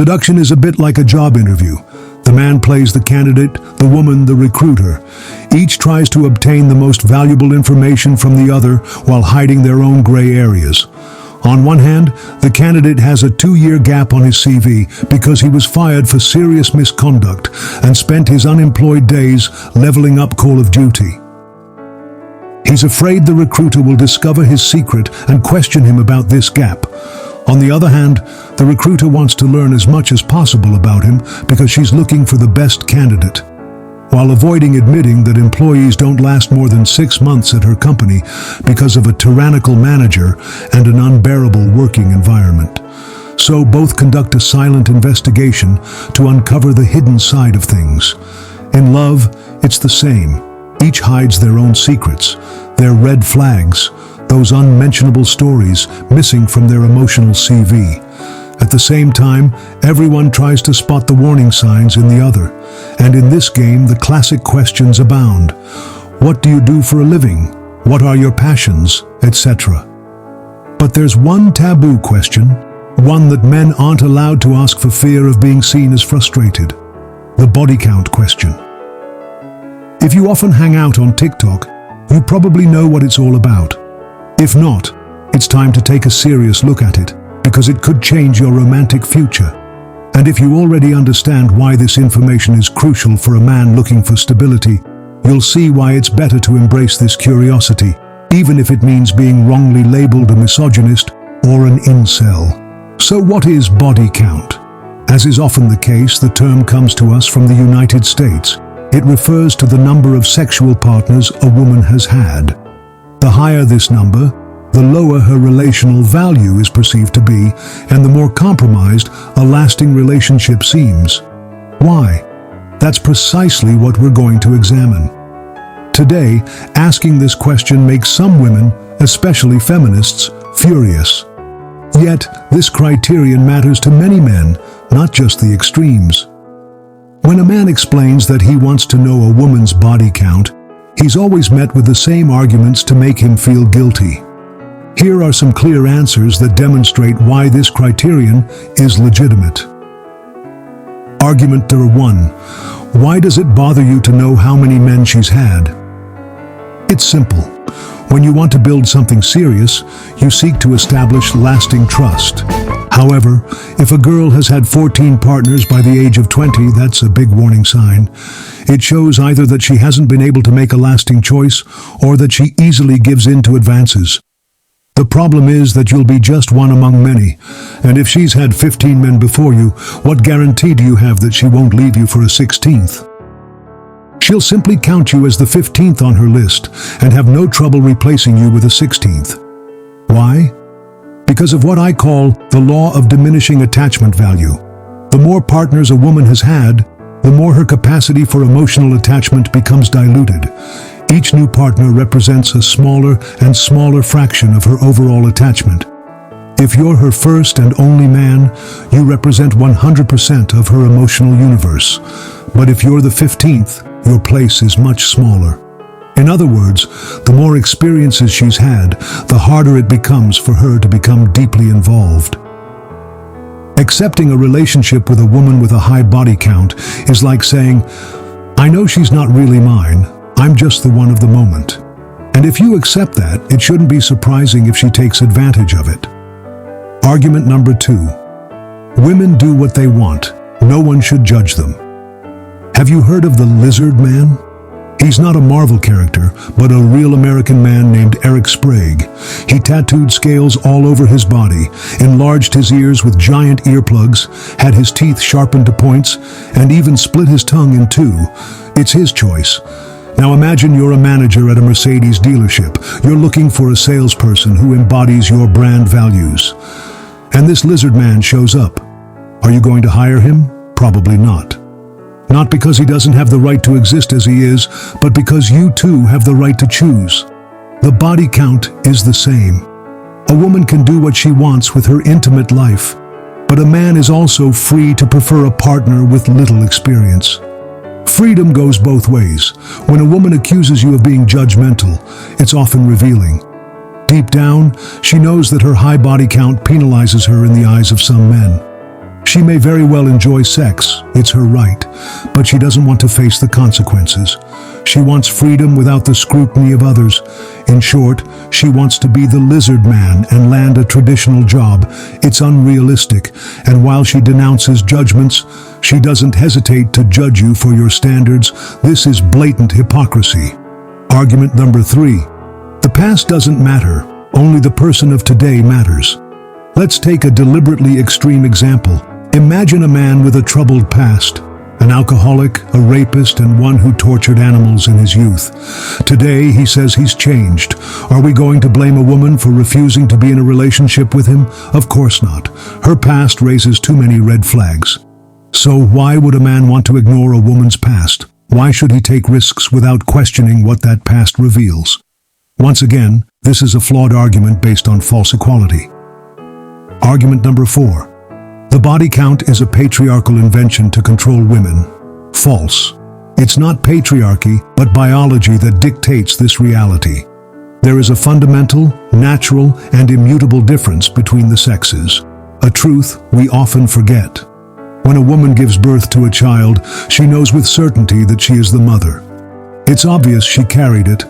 Seduction is a bit like a job interview. The man plays the candidate, the woman the recruiter. Each tries to obtain the most valuable information from the other while hiding their own gray areas. On one hand, the candidate has a 2-year gap on his CV because he was fired for serious misconduct and spent his unemployed days leveling up Call of Duty. He's afraid the recruiter will discover his secret and question him about this gap. On the other hand, the recruiter wants to learn as much as possible about him because she's looking for the best candidate, while avoiding admitting that employees don't last more than 6 months at her company because of a tyrannical manager and an unbearable working environment. So both conduct a silent investigation to uncover the hidden side of things. In love, it's the same. Each hides their own secrets, their red flags, those unmentionable stories missing from their emotional CV. At the same time, everyone tries to spot the warning signs in the other. And in this game, the classic questions abound. What do you do for a living? What are your passions? Etc. But there's one taboo question, one that men aren't allowed to ask for fear of being seen as frustrated. The body count question. If you often hang out on TikTok, you probably know what it's all about. If not, it's time to take a serious look at it, because it could change your romantic future. And if you already understand why this information is crucial for a man looking for stability, you'll see why it's better to embrace this curiosity, even if it means being wrongly labeled a misogynist or an incel. So what is body count? As is often the case, the term comes to us from the United States. It refers to the number of sexual partners a woman has had. The higher this number, the lower her relational value is perceived to be, and the more compromised a lasting relationship seems. Why? That's precisely what we're going to examine. Today, asking this question makes some women, especially feminists, furious. Yet, this criterion matters to many men, not just the extremes. When a man explains that he wants to know a woman's body count, he's always met with the same arguments to make him feel guilty. Here are some clear answers that demonstrate why this criterion is legitimate. Argument number 1. Why does it bother you to know how many men she's had? It's simple. When you want to build something serious, you seek to establish lasting trust. However, if a girl has had 14 partners by the age of 20, that's a big warning sign. It shows either that she hasn't been able to make a lasting choice or that she easily gives in to advances. The problem is that you'll be just one among many, and if she's had 15 men before you, what guarantee do you have that she won't leave you for a 16th? She'll simply count you as the 15th on her list and have no trouble replacing you with a 16th. Why? Because of what I call the law of diminishing attachment value. The more partners a woman has had, the more her capacity for emotional attachment becomes diluted. Each new partner represents a smaller and smaller fraction of her overall attachment. If you're her first and only man, you represent 100% of her emotional universe. But if you're the 15th, your place is much smaller. In other words, the more experiences she's had, the harder it becomes for her to become deeply involved. Accepting a relationship with a woman with a high body count is like saying, I know she's not really mine, I'm just the one of the moment. And if you accept that, it shouldn't be surprising if she takes advantage of it. Argument number 2. Women do what they want. No one should judge them. Have you heard of the Lizard Man? He's not a Marvel character, but a real American man named Eric Sprague. He tattooed scales all over his body, enlarged his ears with giant earplugs, had his teeth sharpened to points, and even split his tongue in two. It's his choice. Now imagine you're a manager at a Mercedes dealership. You're looking for a salesperson who embodies your brand values. And this Lizard Man shows up. Are you going to hire him? Probably not. Not because he doesn't have the right to exist as he is, but because you too have the right to choose. The body count is the same. A woman can do what she wants with her intimate life, but a man is also free to prefer a partner with little experience. Freedom goes both ways. When a woman accuses you of being judgmental, it's often revealing. Deep down, she knows that her high body count penalizes her in the eyes of some men. She may very well enjoy sex, it's her right, but she doesn't want to face the consequences. She wants freedom without the scrutiny of others. In short, she wants to be the lizard man and land a traditional job. It's unrealistic, and while she denounces judgments, she doesn't hesitate to judge you for your standards. This is blatant hypocrisy. Argument number 3. The past doesn't matter, only the person of today matters. Let's take a deliberately extreme example. Imagine a man with a troubled past, an alcoholic, a rapist, and one who tortured animals in his youth. Today, he says he's changed. Are we going to blame a woman for refusing to be in a relationship with him? Of course not. Her past raises too many red flags. So why would a man want to ignore a woman's past? Why should he take risks without questioning what that past reveals? Once again, this is a flawed argument based on false equality. Argument number 4. The body count is a patriarchal invention to control women. False. It's not patriarchy, but biology that dictates this reality. There is a fundamental, natural, and immutable difference between the sexes. A truth we often forget. When a woman gives birth to a child, she knows with certainty that she is the mother. It's obvious she carried it,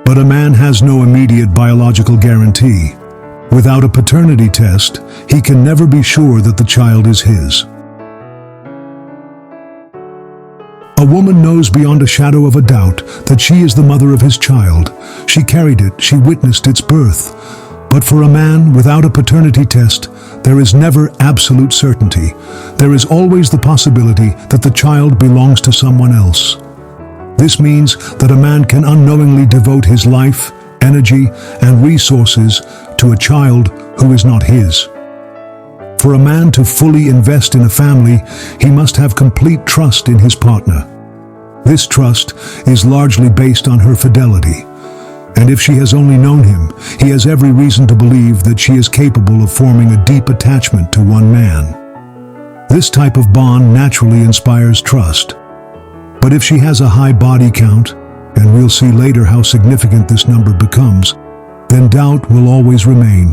but a man has no immediate biological guarantee. Without a paternity test, he can never be sure that the child is his. A woman knows beyond a shadow of a doubt that she is the mother of his child. She carried it, she witnessed its birth. But for a man, without a paternity test, there is never absolute certainty. There is always the possibility that the child belongs to someone else. This means that a man can unknowingly devote his life, energy, and resources to a child who is not his. For a man to fully invest in a family, he must have complete trust in his partner. This trust is largely based on her fidelity. And if she has only known him, he has every reason to believe that she is capable of forming a deep attachment to one man. This type of bond naturally inspires trust. But if she has a high body count, and we'll see later how significant this number becomes, then doubt will always remain.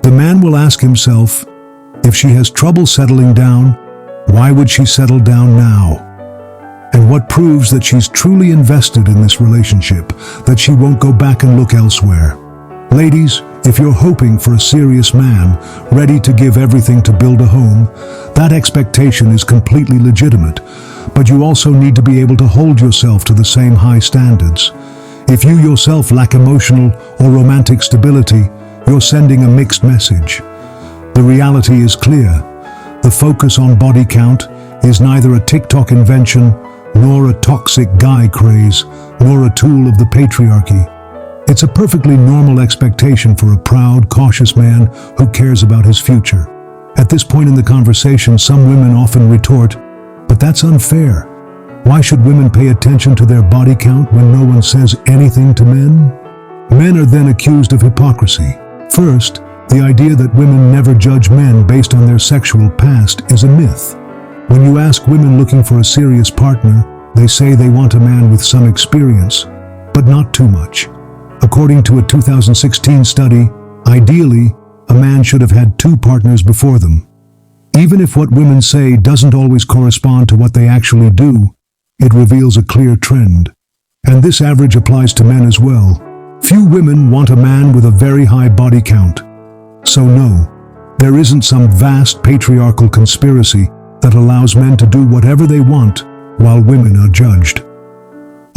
The man will ask himself, if she has trouble settling down, why would she settle down now? And what proves that she's truly invested in this relationship, that she won't go back and look elsewhere? Ladies, if you're hoping for a serious man, ready to give everything to build a home, that expectation is completely legitimate. But you also need to be able to hold yourself to the same high standards. If you yourself lack emotional or romantic stability, you're sending a mixed message. The reality is clear. The focus on body count is neither a TikTok invention, nor a toxic guy craze, nor a tool of the patriarchy. It's a perfectly normal expectation for a proud, cautious man who cares about his future. At this point in the conversation, some women often retort, "But that's unfair. Why should women pay attention to their body count when no one says anything to men?" Men are then accused of hypocrisy. First, the idea that women never judge men based on their sexual past is a myth. When you ask women looking for a serious partner, they say they want a man with some experience, but not too much. According to a 2016 study, ideally, a man should have had 2 partners before them. Even if what women say doesn't always correspond to what they actually do, it reveals a clear trend. And this average applies to men as well. Few women want a man with a very high body count. So no, there isn't some vast patriarchal conspiracy that allows men to do whatever they want while women are judged.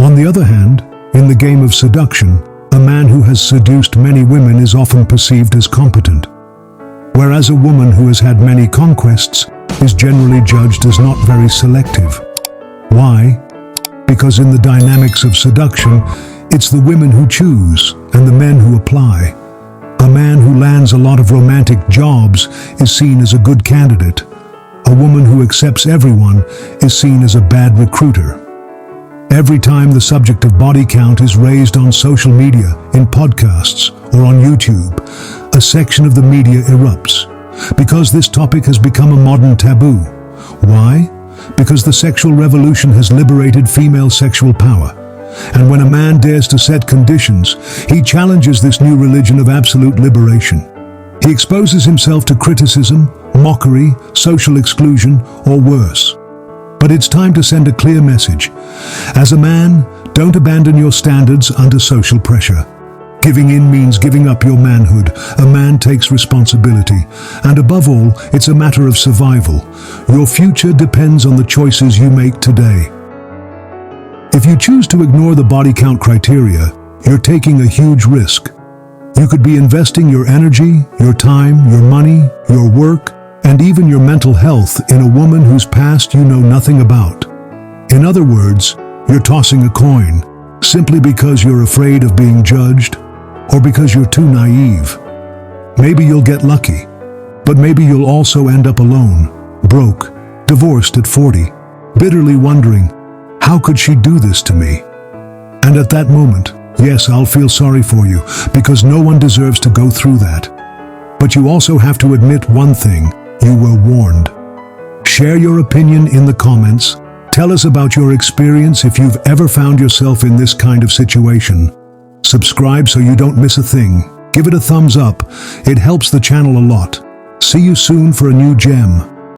On the other hand, in the game of seduction, a man who has seduced many women is often perceived as competent, whereas a woman who has had many conquests is generally judged as not very selective. Why? Because in the dynamics of seduction, it's the women who choose and the men who apply. A man who lands a lot of romantic jobs is seen as a good candidate. A woman who accepts everyone is seen as a bad recruiter. Every time the subject of body count is raised on social media, in podcasts, or on YouTube, a section of the media erupts. Because this topic has become a modern taboo. Why? Because the sexual revolution has liberated female sexual power. And when a man dares to set conditions, he challenges this new religion of absolute liberation. He exposes himself to criticism, mockery, social exclusion, or worse. But it's time to send a clear message. As a man, don't abandon your standards under social pressure. Giving in means giving up your manhood. A man takes responsibility. And above all, it's a matter of survival. Your future depends on the choices you make today. If you choose to ignore the body count criteria, you're taking a huge risk. You could be investing your energy, your time, your money, your work, and even your mental health in a woman whose past you know nothing about. In other words, you're tossing a coin, simply because you're afraid of being judged, or because you're too naive. Maybe you'll get lucky, but maybe you'll also end up alone, broke, divorced at 40, bitterly wondering, how could she do this to me? And at that moment, yes, I'll feel sorry for you, because no one deserves to go through that. But you also have to admit one thing: you were warned. Share your opinion in the comments. Tell us about your experience if you've ever found yourself in this kind of situation. Subscribe so you don't miss a thing. Give it a thumbs up. It helps the channel a lot. See you soon for a new gem.